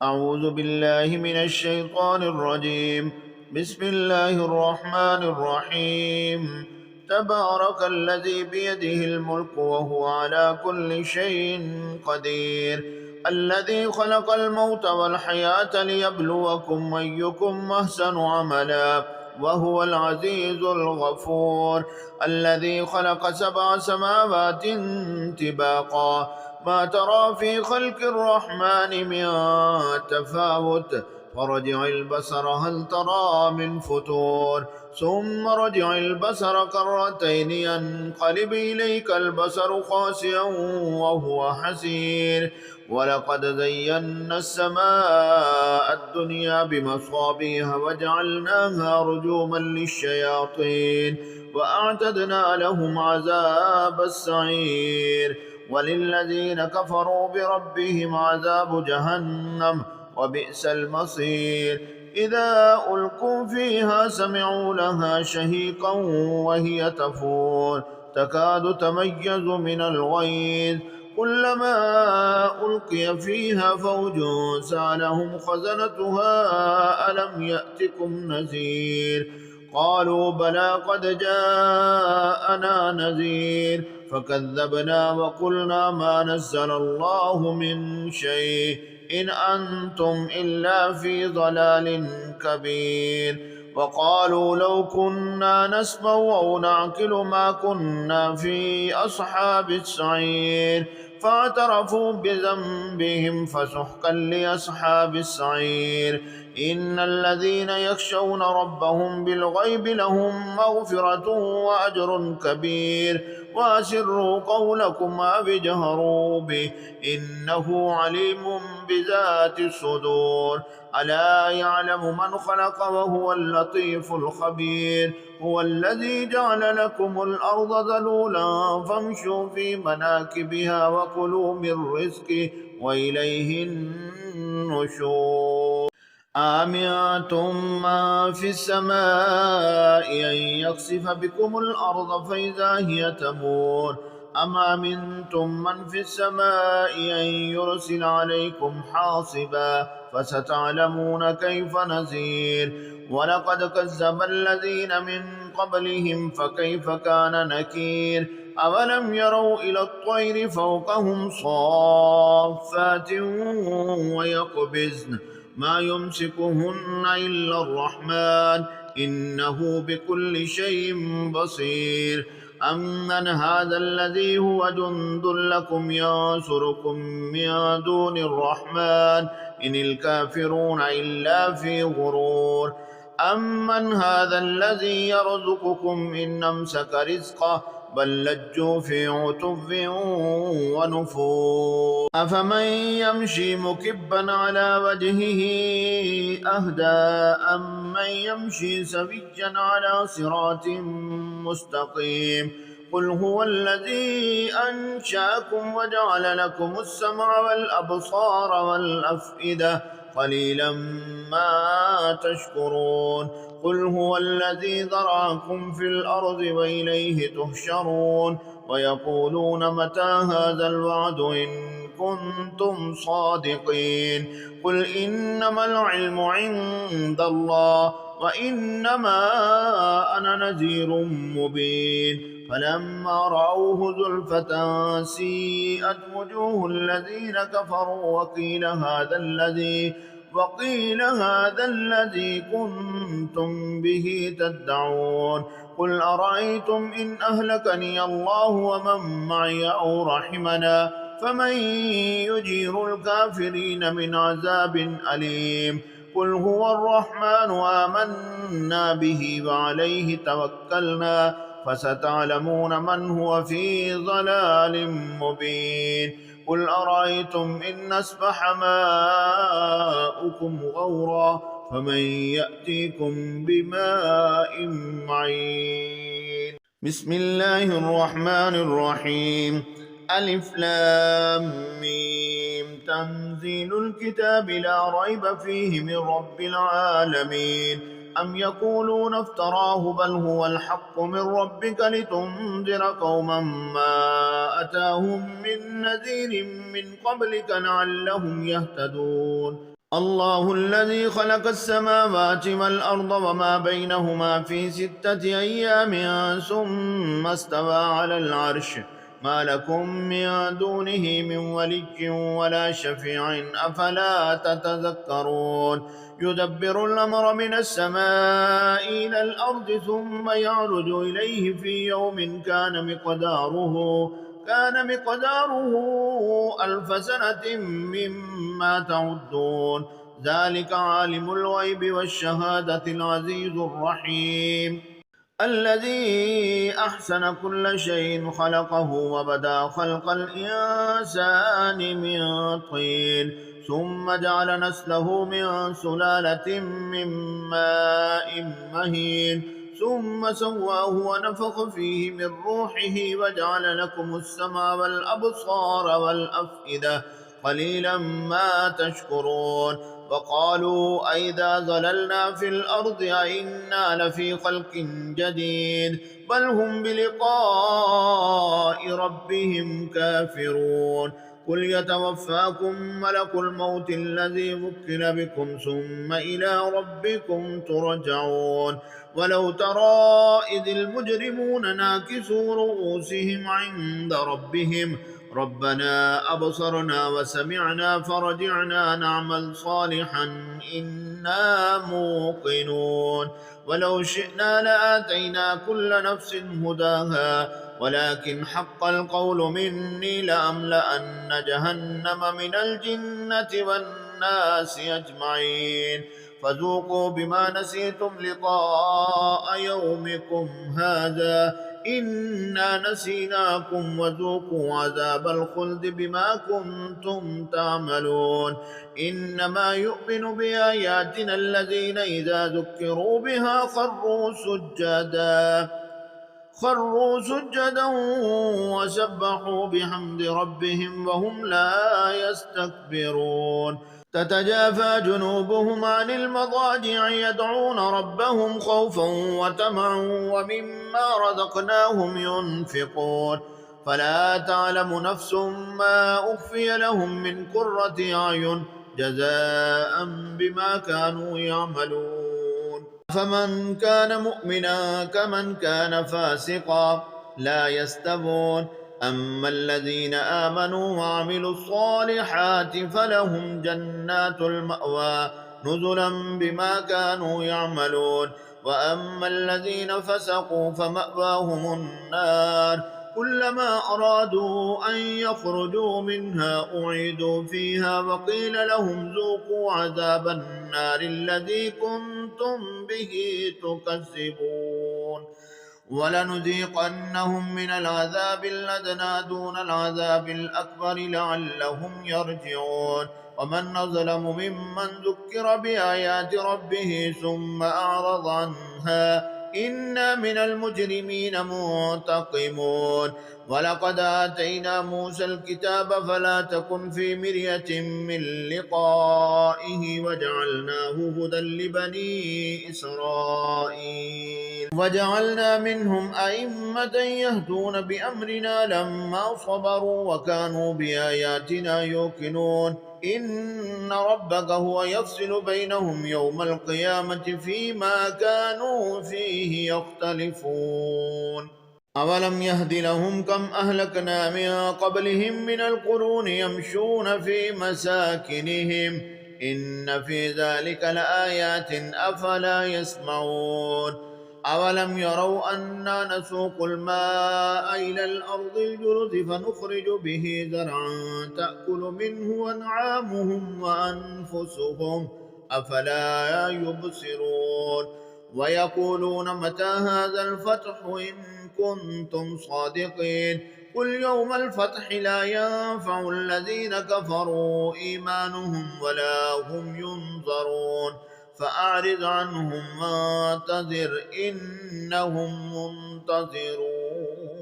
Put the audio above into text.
أعوذ بالله من الشيطان الرجيم. بسم الله الرحمن الرحيم. تبارك الذي بيده الملك وهو على كل شيء قدير، الذي خلق الموت والحياة ليبلوكم أيكم أحسن عملا، وهو العزيز الغفور، الذي خلق 7 سماوات طباقا، ما ترى في خلق الرحمن من تفاوت، فرجع البصر هل ترى من فتور، ثم رجع البصر كرتين ينقلب إليك البصر خاسئا وهو حسير. ولقد زينا السماء الدنيا بمصابيح وجعلناها رجوما للشياطين وأعتدنا لهم عذاب السعير. وللذين كفروا بربهم عذاب جهنم وبئس المصير. إذا ألقوا فيها سمعوا لها شهيقا وهي تفور، تكاد تميز من الغيظ، كلما ألقي فيها فوج سألهم خزنتها ألم يأتكم نذير، قالوا بلى قد جاءنا نذير، فكذبنا وقلنا ما نزل الله من شيء إن أنتم إلا في ضلال كبير. وقالوا لو كنا نسمع أو نعقل ما كنا في أصحاب السعير، فاعترفوا بذنبهم فسحقا لأصحاب السعير. إن الذين يخشون ربهم بالغيب لهم مغفرة وأجر كبير. وأسروا قولكم أو اجهروا به إنه عليم بذات الصدور. ألا يعلم من خلق وهو اللطيف الخبير. هو الذي جعل لكم الأرض ذلولا فامشوا في مناكبها وكلوا من رزقه وإليه النشور. آمنتم من في السماء أن يخسف بكم الأرض فإذا هي تمور، أم أمنتم من في السماء أن يرسل عليكم حاصبا، فستعلمون كيف نذير. ولقد كذب الذين من قبلهم فكيف كان نكير. أولم يروا إلى الطير فوقهم صافات ويقبضن ما يمسكهن إلا الرحمن إنه بكل شيء بصير. أمن هذا الذي هو جند لكم ينصركم من دون الرحمن إن الكافرون إلا في غرور. أمن هذا الذي يرزقكم إن أمسك رزقه بل لجوا في عتو ونفور. أفمن يمشي مكبا على وجهه أهدى أمن يمشي سويا على صراط مستقيم. قل هو الذي أنشأكم وجعل لكم السمع والأبصار والأفئدة قليلا ما تشكرون. قل هو الذي ذرأكم في الأرض وإليه تحشرون. ويقولون متى هذا الوعد إن كنتم صادقين. قل إنما العلم عند الله وإنما أنا نذير مبين. فلما رأوه زلفة سيئت وجوه الذين كفروا وقيل هذا الذي كنتم به تدعون. قل أرأيتم إن أهلكني الله ومن معي أو رحمنا فمن يجير الكافرين من عذاب أليم. قل هو الرحمن آمنا به وعليه توكلنا فستعلمون من هو في ضلال مبين. قل أرأيتم إن أصبح ماؤكم غورا فمن يأتيكم بماء معين. بسم الله الرحمن الرحيم. ألف لام ميم. تنزيل الكتاب لا ريب فيه من رب العالمين. أم يقولون افتراه بل هو الحق من ربك لتنذر قوما ما أتاهم من نذير من قبلك لعلهم يهتدون. الله الذي خلق السماوات والأرض وما بينهما في 6 أيام ثم استوى على العرش ما لكم من دونه من ولي ولا شفيع أفلا تتذكرون يدبر الأمر من السماء إلى الأرض ثم يعرج إليه في يوم كان مقداره 1000 سنة مما تعدون ذلك عالم الغيب والشهادة العزيز الرحيم الذي أحسن كل شيء خلقه وبدأ خلق الإنسان من طين ثم جعل نسله من سلالة من ماء مهين ثم سواه ونفخ فيه من روحه وجعل لكم السمع والأبصار والأفئدة قليلا ما تشكرون وقالوا أئذا ضللنا في الأرض أئنا لفي خلق جديد بل هم بلقاء ربهم كافرون قل يتوفاكم ملك الموت الذي وكل بكم ثم إلى ربكم ترجعون ولو ترى إذ المجرمون ناكسوا رؤوسهم عند ربهم ربنا أبصرنا وسمعنا فرجعنا نعمل صالحا إنا موقنون ولو شئنا لآتينا كل نفس هداها ولكن حق القول مني لأملأن جهنم من الجنة والناس أجمعين فذوقوا بما نسيتم لقاء يومكم هذا إنا نسيناكم وذوقوا عذاب الخلد بما كنتم تعملون إنما يؤمن بآياتنا الذين إذا ذكروا بها خروا سجدا وسبحوا بحمد ربهم وهم لا يستكبرون تتجافى جنوبهم عن المضاجع يدعون ربهم خوفا وطمعا ومما رزقناهم ينفقون فلا تعلم نفس ما أخفي لهم من قرة أعين جزاء بما كانوا يعملون فمن كان مؤمنا كمن كان فاسقا لا يستوون أما الذين آمنوا وعملوا الصالحات فلهم جنات المأوى نزلا بما كانوا يعملون وأما الذين فسقوا فمأواهم النار كلما أرادوا أن يخرجوا منها أعيدوا فيها وقيل لهم ذوقوا عذاب النار الذي كنتم به تكذبون ولنذيقنهم من العذاب الأدنى دون العذاب الأكبر لعلهم يرجعون ومن أظلم ممن ذكر بآيات ربه ثم أعرض عنها إنا من المجرمين منتقمون ولقد آتينا موسى الكتاب فلا تكن في مرية من لقائه وجعلناه هدى لبني إسرائيل وجعلنا منهم أئمة يهدون بأمرنا لما صبروا وكانوا بآياتنا يوقنون إن ربك هو يفصل بينهم يوم القيامة فيما كانوا فيه يختلفون أولم يهد لهم كم أهلكنا من قبلهم من القرون يمشون في مساكنهم إن في ذلك لآيات أفلا يسمعون أولم يروا أنا نسوق الماء إلى الأرض الجرز فنخرج به زرعا تأكل منه أنعامهم وأنفسهم أفلا يبصرون ويقولون متى هذا الفتح إن كنتم صادقين قل يوم الفتح لا ينفع الذين كفروا إيمانهم ولا هم ينظرون فأعرض عنهم وانتظر إنهم منتظرون